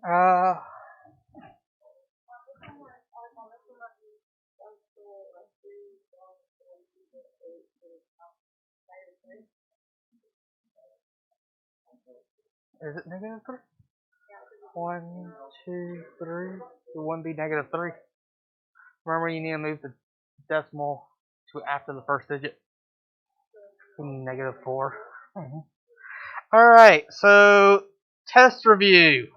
Uh, is it negative 3? 1, 2, 3. It wouldn't be negative 3. Remember, you need to move the decimal to after the first digit. Negative 4. Mhm. Alright, so test review.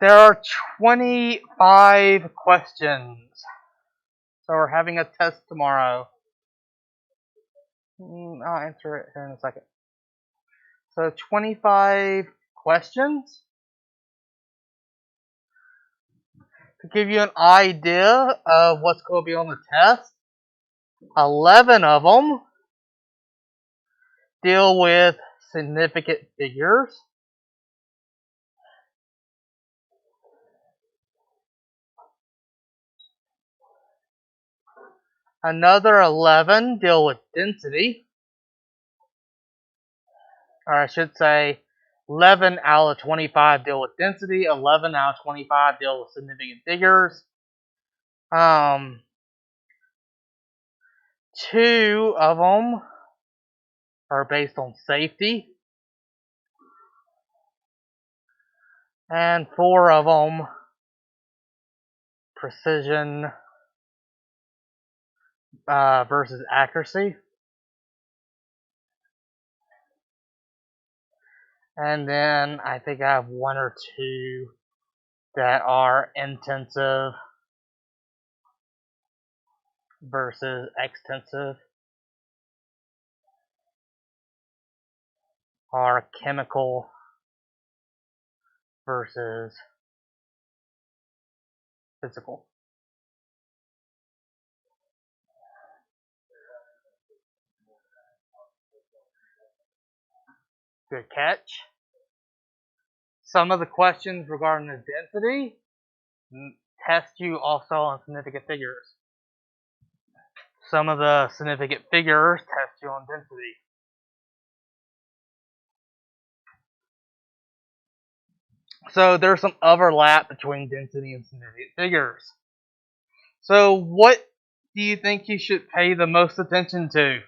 There are 25 questions. So we're having a test tomorrow. I'll answer it here in a second. So 25 questions. To give you an idea of what's going to be on the test, 11 of them deal with significant figures. Another 11 deal with density. Or I should say 11 out of 25 deal with density, 11 out of 25 deal with significant figures. 2 of them are based on safety. And 4 of them precision versus accuracy. And then I think I have 1 or 2 that are intensive versus extensive, or chemical versus physical. Good catch. Some of the questions regarding the density test you also on significant figures. Some of the significant figures test you on density. So there's some overlap between density and significant figures. So what do you think you should pay the most attention to?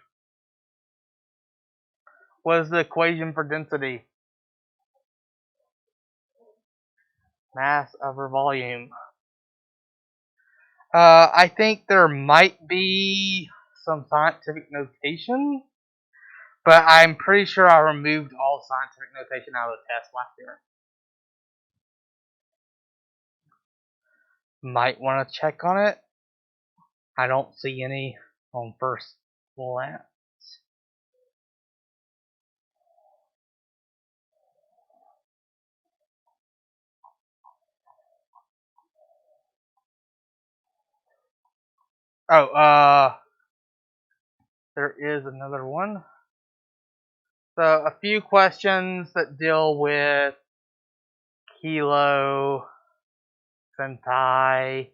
What is the equation for density? Mass over volume. I think there might be some scientific notation, but I'm pretty sure I removed all scientific notation out of the test last year. Might want to check on it. I don't see any on first glance. Oh, there is another one. So a few questions that deal with kilo, centai.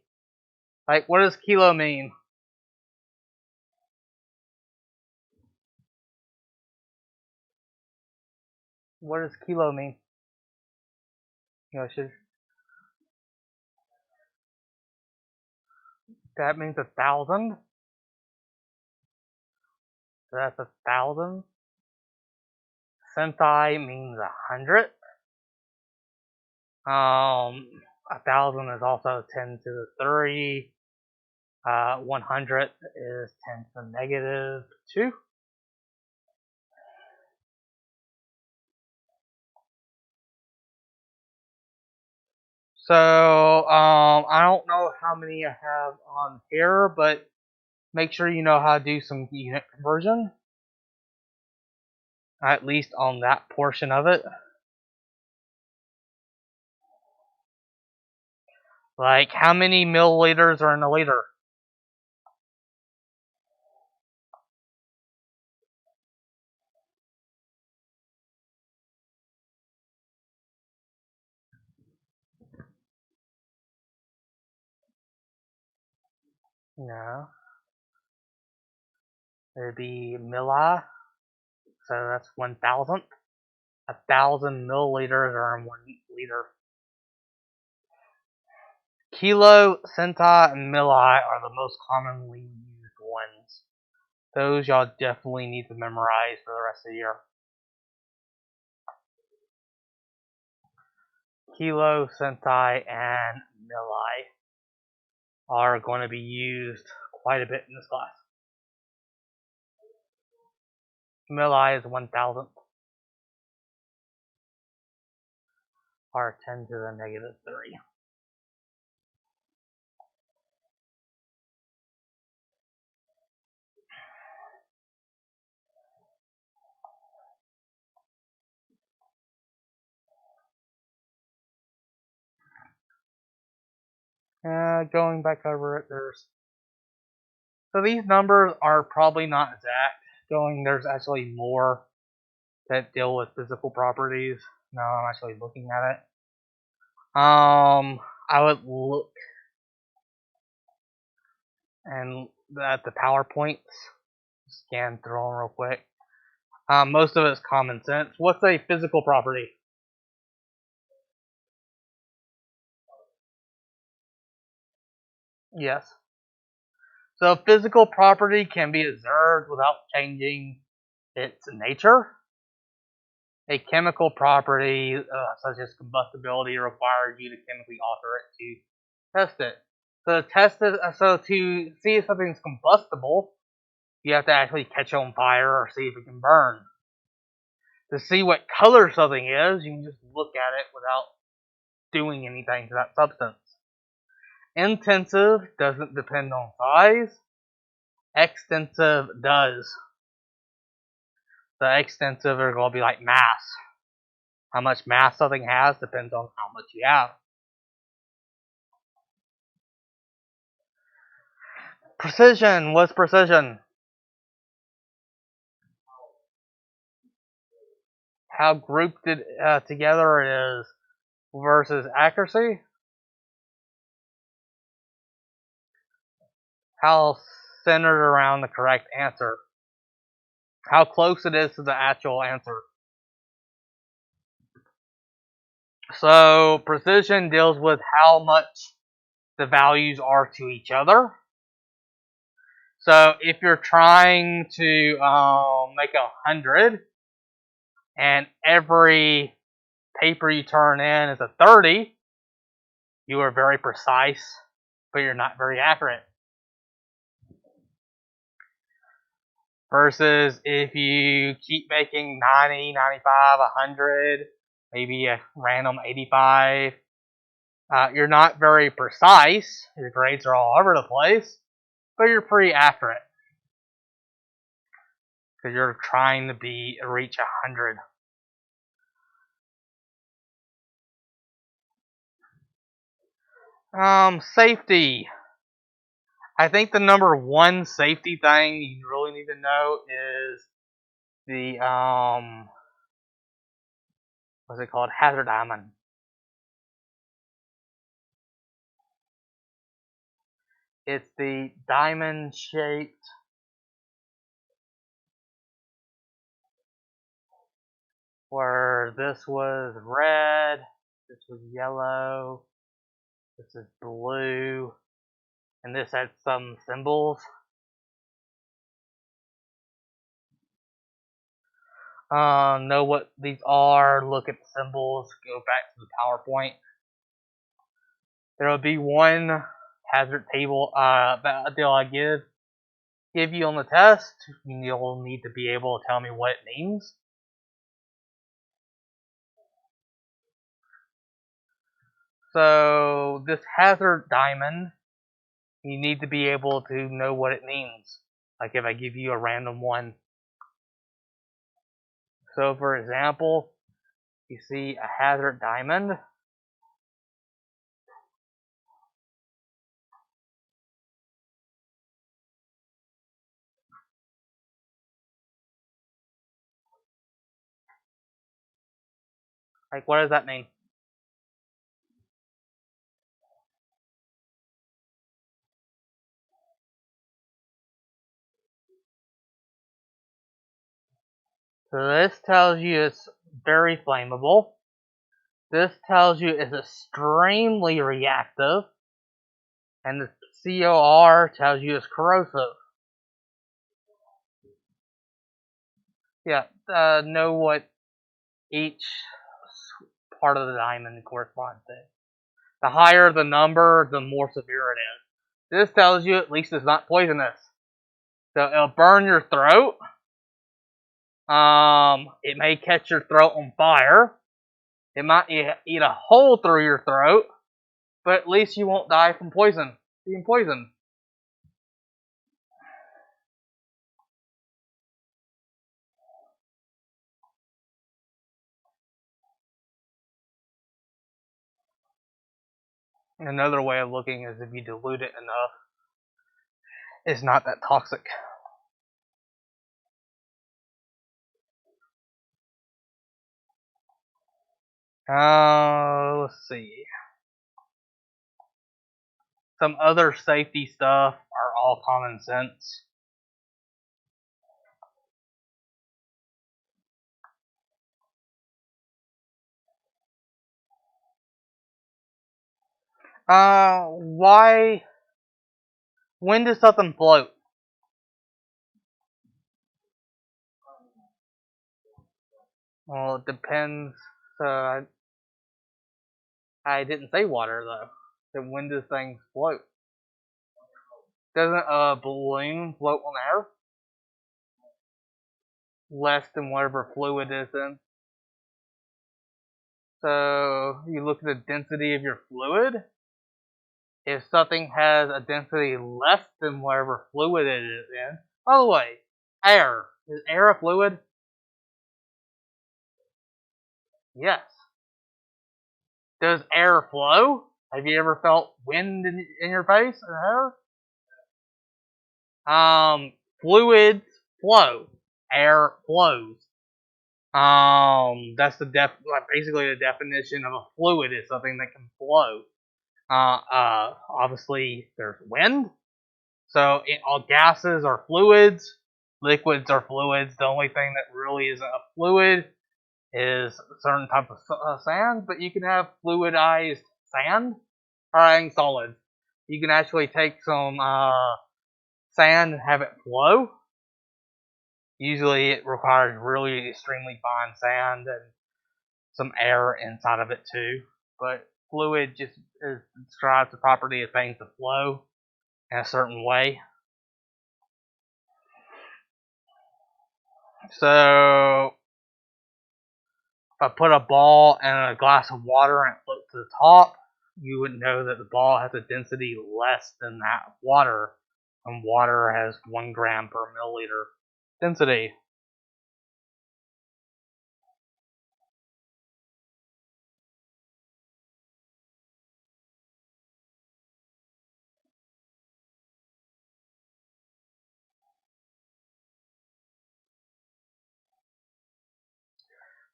Like, what does kilo mean? What does kilo mean? Should that means 1,000? So that's 1,000. Centai means 100. 1,000 is also 10 to the 3. 100 is 10 to the negative 2. So, I don't know how many I have on here, but make sure you know how to do some unit conversion. At least on that portion of it. Like, how many milliliters are in a liter? No. It'd be milli, so that's 1,000th. 1,000 milliliters are in 1 liter. Kilo, centi, and milli are the most commonly used ones. Those y'all definitely need to memorize for the rest of the year. Kilo, centi, and milli are going to be used quite a bit in this class. Milli is 1,000th, or 10 to the negative 3. Going back over it, so these numbers are probably not exact. There's actually more that deal with physical properties. Now I'm actually looking at it. I would look and at the PowerPoints, scan through them real quick. Most of it's common sense. What's a physical property? Yes. So a physical property can be observed without changing its nature. A chemical property, such as combustibility, requires you to chemically alter it to test it. So to see if something's combustible, you have to actually catch it on fire or see if it can burn. To see what color something is, you can just look at it without doing anything to that substance. Intensive doesn't depend on size. Extensive does. The extensive are going to be like mass. How much mass something has depends on how much you have. Precision. What's precision? How grouped it together it is versus accuracy. How centered around the correct answer. How close it is to the actual answer. So precision deals with how much the values are to each other. So if you're trying to make 100 and every paper you turn in is a 30, you are very precise, but you're not very accurate. Versus if you keep making 90, 95, 100, maybe a random 85, you're not very precise. Your grades are all over the place, but you're pretty accurate because you're trying to reach 100. Safety. I think the number one safety thing you really need to know is the what's it called? Hazard diamond. It's the diamond shaped where this was red, this was yellow, this is blue, and this had some symbols. Know what these are, look at the symbols, go back to the PowerPoint. There will be one hazard table that I give you on the test. You'll need to be able to tell me what it means. So this hazard diamond, you need to be able to know what it means. Like if I give you a random one. So for example, you see a hazard diamond. Like what does that mean? So this tells you it's very flammable. This tells you it's extremely reactive. And the COR tells you it's corrosive. Yeah, know what each part of the diamond corresponds to. The higher the number, the more severe it is. This tells you at least it's not poisonous. So it'll burn your throat. It may catch your throat on fire. It might eat a hole through your throat, but at least you won't die from being poisoned. Another way of looking is if you dilute it enough, it's not that toxic. Let's see. Some other safety stuff are all common sense. Why? When does something float? Well, it depends. I didn't say water though. Then when does things float? Doesn't a balloon float on air? Less than whatever fluid is in. So you look at the density of your fluid. If something has a density less than whatever fluid it is in. By the way, air. Is air a fluid? Yes. Does air flow? Have you ever felt wind in your face or hair? Fluids flow. Air flows. That's basically the definition of a fluid is something that can flow. Obviously there's wind. So all gases are fluids. Liquids are fluids. The only thing that really isn't a fluid is a certain type of sand, but you can have fluidized sand or having solids. You can actually take some sand and have it flow. Usually it requires really extremely fine sand and some air inside of it too. But fluid just describes the property of things to flow in a certain way. So if I put a ball in a glass of water and it floats to the top, you would know that the ball has a density less than that of water, and water has 1 gram per milliliter density.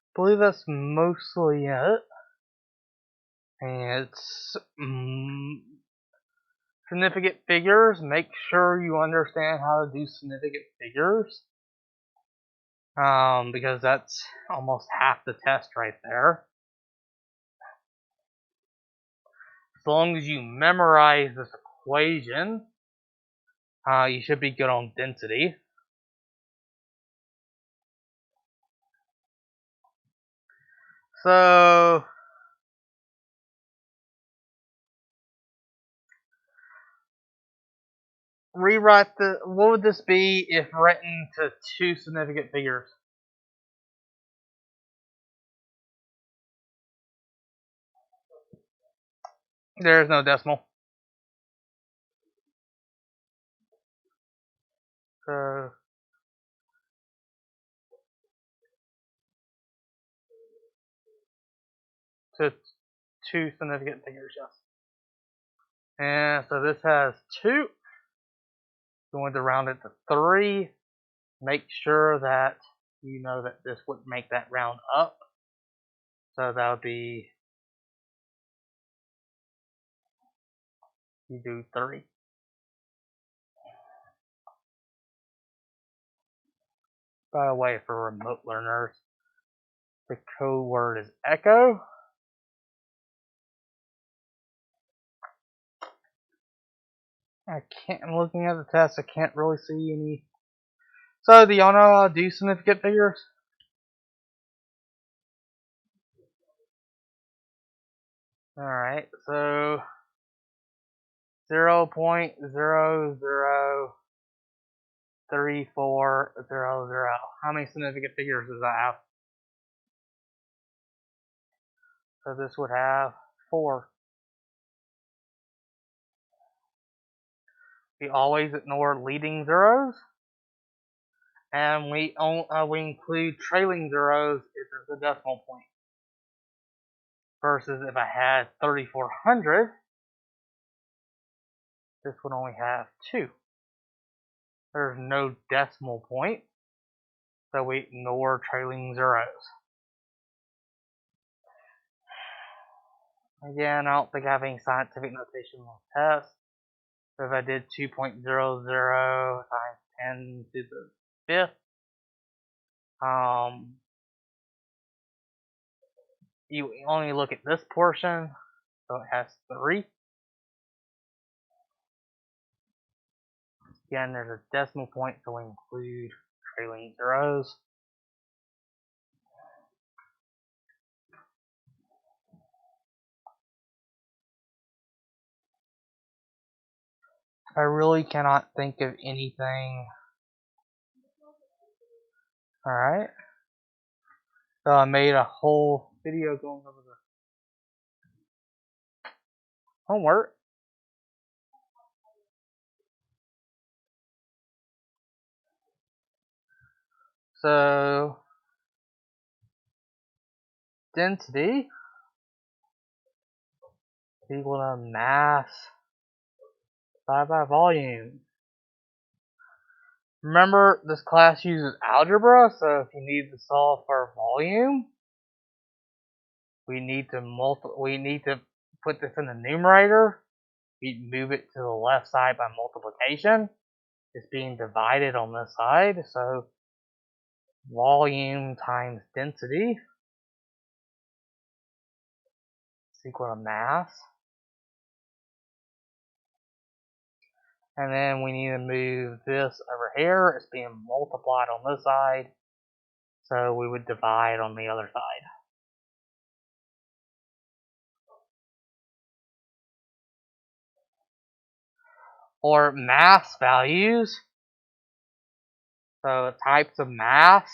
I believe that's mostly it. And it's significant figures. Make sure you understand how to do significant figures. Because that's almost half the test right there. As long as you memorize this equation, you should be good on density. So rewrite what would this be if written to 2 significant figures? There's no decimal. So to 2 significant figures, yes. And so this has 2. Going to round it to 3. Make sure that you know that this would make that round up. So that would be, you do 3. By the way, for remote learners, The code word is echo. I'm looking at the test, I can't really see any. So, do y'all know how to do significant figures? Alright, so 0.003400. How many significant figures does that have? So this would have 4. We always ignore leading zeros, and we include trailing zeros if there's a decimal point. Versus if I had 3400, this would only have 2. There's no decimal point, so we ignore trailing zeros. Again, I don't think I have any scientific notation on the test. So if I did 2.00 times 10 to the 5th, you only look at this portion, so it has 3. Again, there's a decimal point, so we include trailing zeros. I really cannot think of anything. Alright. So I made a whole video going over the homework. So, density is equal to mass divided by volume. Remember, this class uses algebra, so if you need to solve for volume, we need to put this in the numerator. We move it to the left side by multiplication. It's being divided on this side, so volume times density is equal to mass. And then we need to move this over here. It's being multiplied on this side, so we would divide on the other side. Or mass values. So types of mass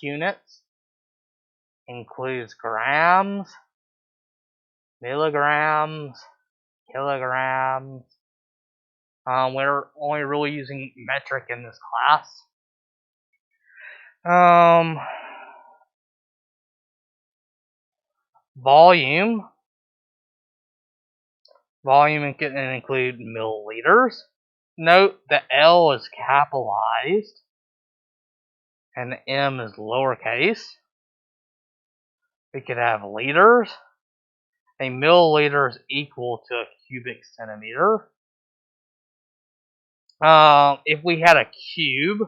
units includes grams, milligrams, kilograms. We're only really using metric in this class. Volume can include milliliters. Note the L is capitalized and the M is lowercase. We could have liters. A milliliter is equal to a cubic centimeter. If we had a cube,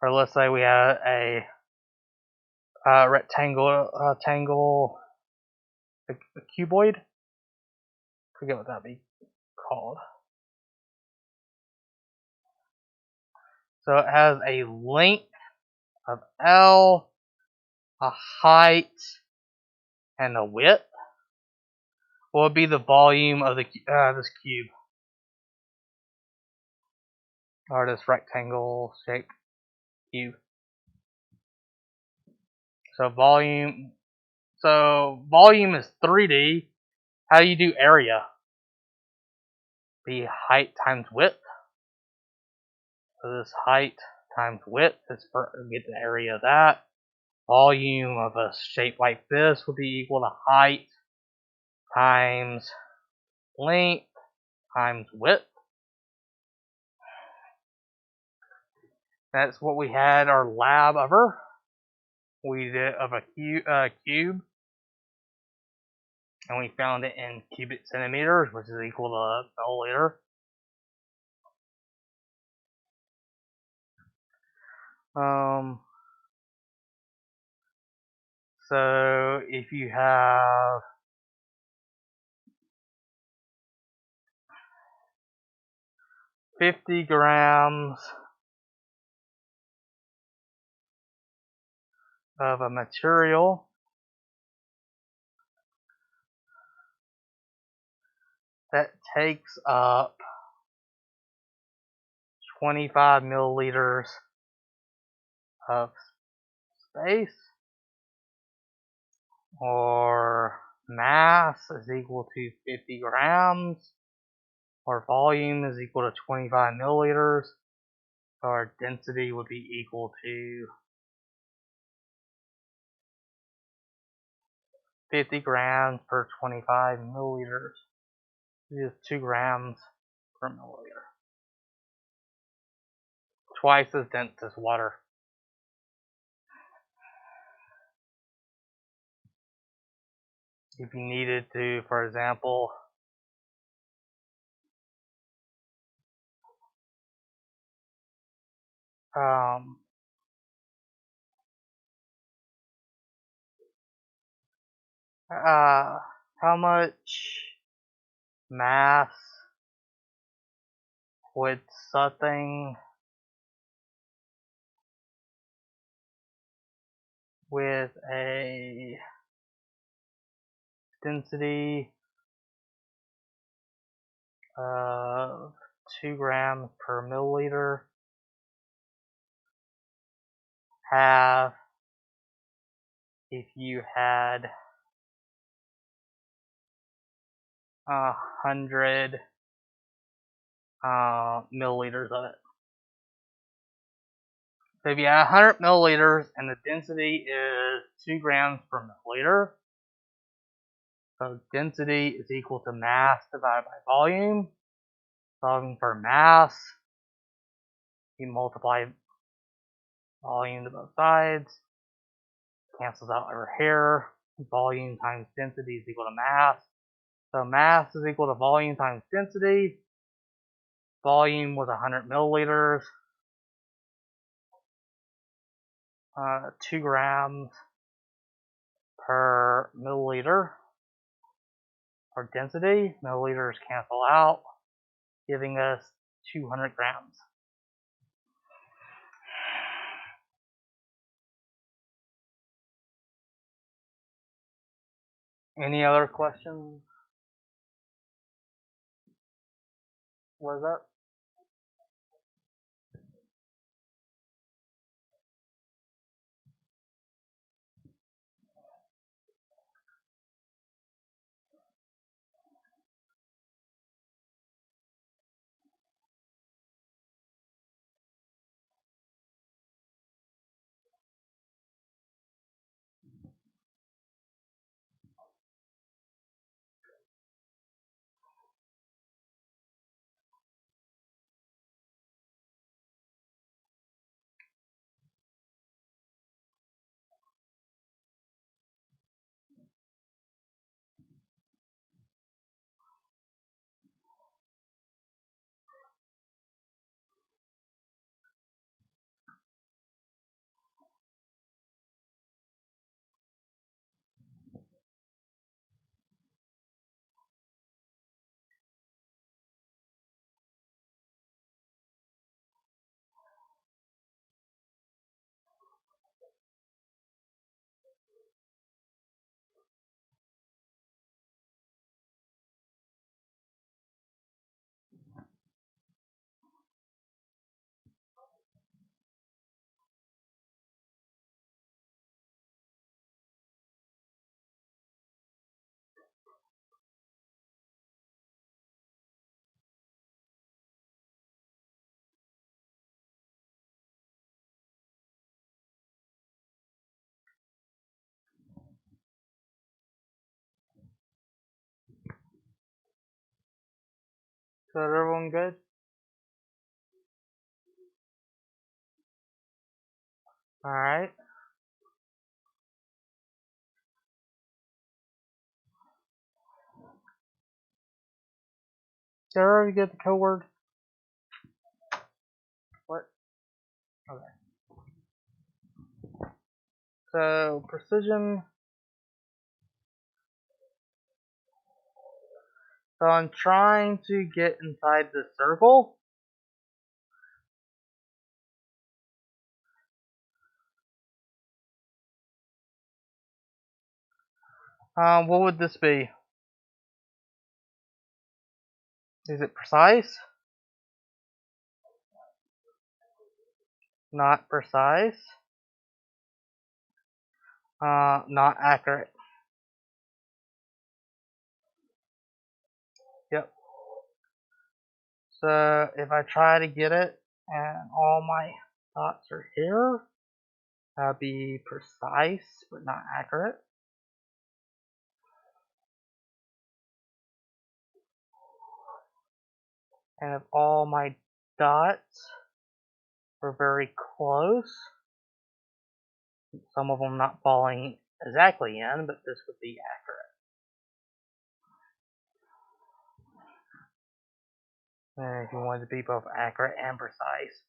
or let's say we had a rectangle, a cuboid, forget what that'd be called. So it has a length of L, a height, and a width. What would be the volume of this cube? Or this rectangle shaped cube. So volume is 3D. How do you do area? Be height times width. So this height times width is get the area of that. Volume of a shape like this would be equal to height times length times width. That's what we had our lab over. We did of a cube, and we found it in cubic centimeters, which is equal to a milliliter. So if you have 50 grams of a material that takes up 25 milliliters of space, or mass is equal to 50 grams, or volume is equal to 25 milliliters, or density would be equal to 50 grams per 25 milliliters. It is 2 grams per milliliter. Twice as dense as water. If you needed to, for example, how much mass would something with a density of 2 grams per milliliter have if you had 100 milliliters of it? So if you have 100 milliliters and the density is 2 grams per milliliter, so density is equal to mass divided by volume. Solving for mass, you multiply volume to both sides, cancels out over here. Volume times density is equal to mass. So mass is equal to volume times density. Volume was 100 milliliters. 2 grams per milliliter. For density, milliliters cancel out, giving us 200 grams. Any other questions? What is that? So everyone good? Alright. Did I already get the code word? What? Okay. So precision. So I'm trying to get inside the circle. What would this be? Is it precise? Not precise. Not accurate. Yep. So if I try to get it and all my dots are here, that'd be precise but not accurate. And if all my dots were very close, some of them not falling exactly in, but this would be accurate. And if you wanted to be both accurate and precise.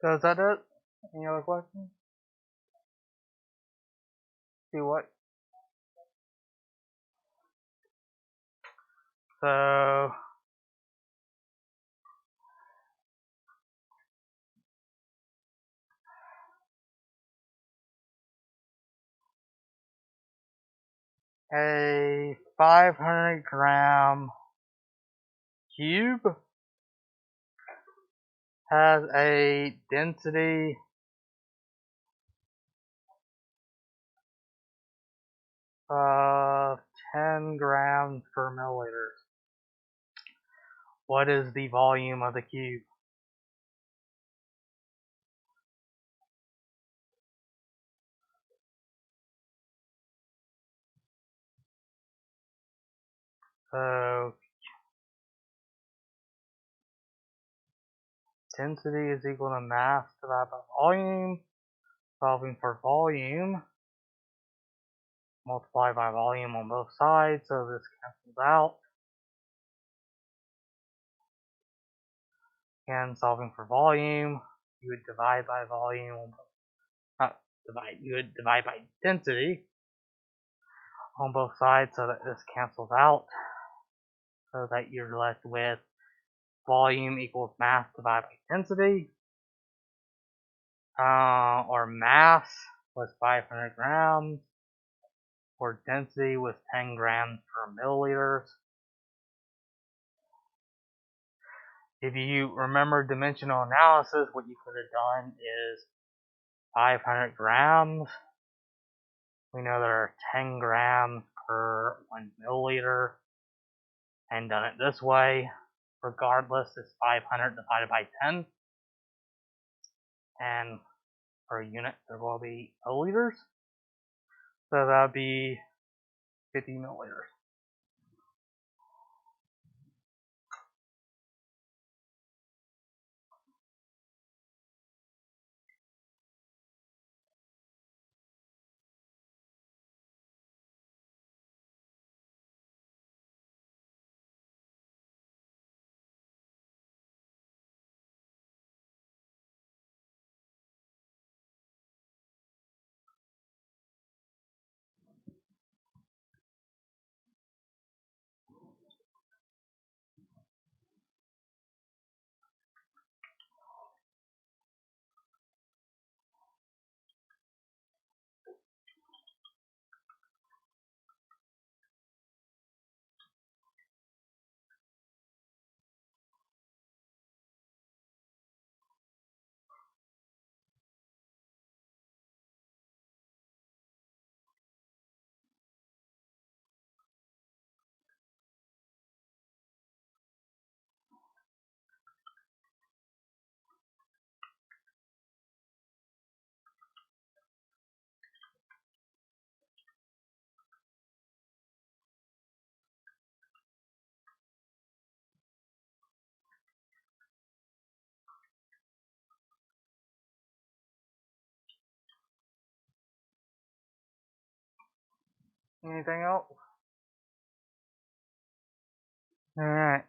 So is that it? Any other questions? See what? So a 500-gram cube has a density of 10 grams per milliliter. What is the volume of the cube? So density is equal to mass divided by volume. Solving for volume, multiply by volume on both sides, so this cancels out. And solving for volume, you would divide by volume, not divide, you would divide by density on both sides so that this cancels out, so that you're left with volume equals mass divided by density, or mass was 500 grams, or density was 10 grams per milliliters. If you remember dimensional analysis, what you could have done is 500 grams. We know there are 10 grams per 1 milliliter, and done it this way. Regardless, it's 500 divided by 10, and per unit there will be milliliters, so that would be 50 milliliters. Anything else? Alright.